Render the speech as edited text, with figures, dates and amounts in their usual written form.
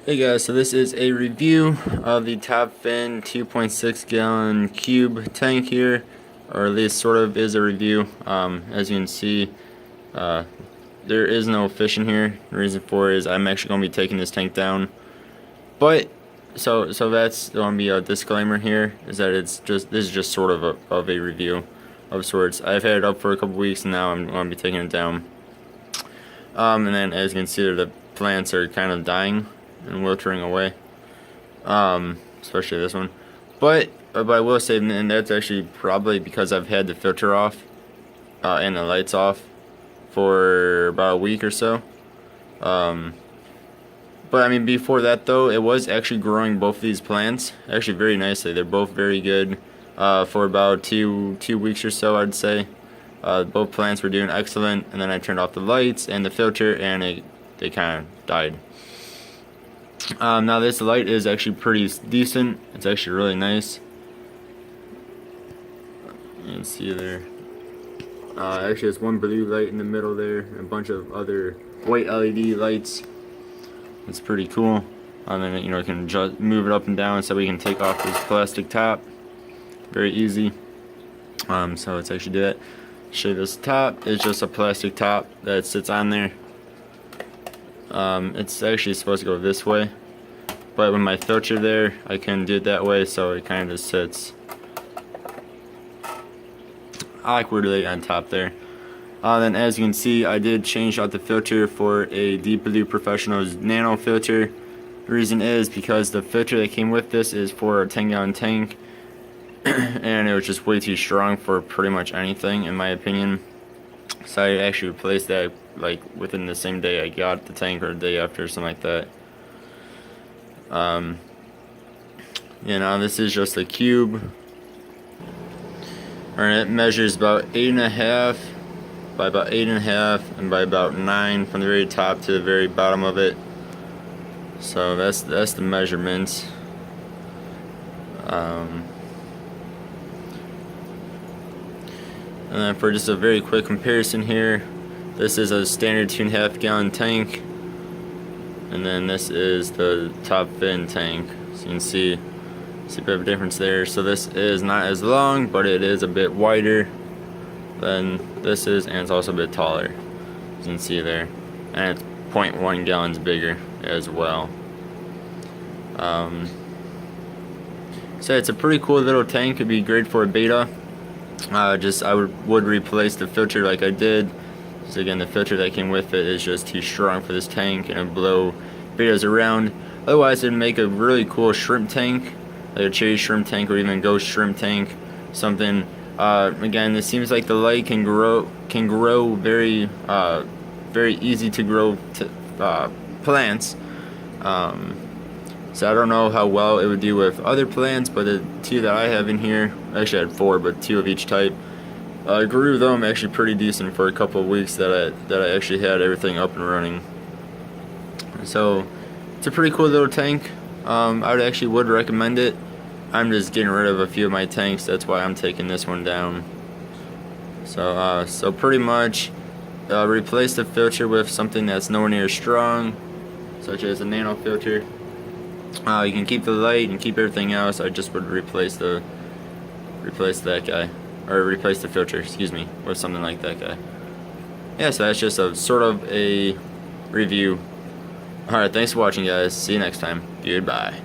Hey guys, so this is a review of the Top Fin 2.6 gallon cube tank here, or at least sort of is a review. As you can see, there is no fish in here. The reason for it is I'm actually going to be taking this tank down. But so that's going to be a disclaimer here, is that this is just sort of a review of sorts. I've had it up for a couple weeks and now I'm going to be taking it down. And then as you can see, the plants are kind of dying and withering away, especially this one. But I will say, and that's actually probably because I've had the filter off and the lights off for about a week or so. But I mean, before that though, it was actually growing both of these plants actually very nicely. They're both very good for about two weeks or so, I'd say. Both plants were doing excellent, and then I turned off the lights and the filter, and they kind of died. Now this light is actually pretty decent. It's actually really nice. You can see there. Actually, there's one blue light in the middle there, and a bunch of other white LED lights. It's pretty cool. And then you can just move it up and down so we can take off this plastic top. Very easy. So let's actually do that. Show you this top. It's just a plastic top that sits on there. It's actually supposed to go this way, but with my filter there, I can do it that way, so it kind of just sits awkwardly on top there. Then as you can see, I did change out the filter for a Deep Blue Professional's Nano filter. The reason is because the filter that came with this is for a 10-gallon tank, and it was just way too strong for pretty much anything, in my opinion. So I actually replaced that like within the same day I got the tank, or the day after, or something like that. This is just a cube, and it measures about 8.5 by about 8.5 and by about 9 from the very top to the very bottom of it. So that's the measurements. And then for just a very quick comparison here, this is a standard 2.5 gallon tank, and then this is the Top Fin tank. So you can see a bit of a difference there. So this is not as long, but it is a bit wider than this is, and it's also a bit taller, as you can see there. And it's 0.1 gallons bigger as well. So it's a pretty cool little tank. It'd be great for a beta. I would replace the filter like I did. So again, the filter that came with it is just too strong for this tank, and it'd blow betas around. Otherwise, it'd make a really cool shrimp tank, like a cherry shrimp tank or even ghost shrimp tank, something. Again, it seems like the light can grow very easy to grow plants. So I don't know how well it would do with other plants, but the two that I have in here, actually I had 4, but 2 of each type, grew them actually pretty decent for a couple of weeks that I actually had everything up and running. So it's a pretty cool little tank. I would recommend it. I'm just getting rid of a few of my tanks, that's why I'm taking this one down. So pretty much replace the filter with something that's nowhere near strong, such as a nano filter. You can keep the light and keep everything else. I just would replace that guy, or replace the filter, excuse me, with something like that guy. Yeah, so that's just a sort of a review. Alright, thanks for watching, guys. See you next time. Goodbye.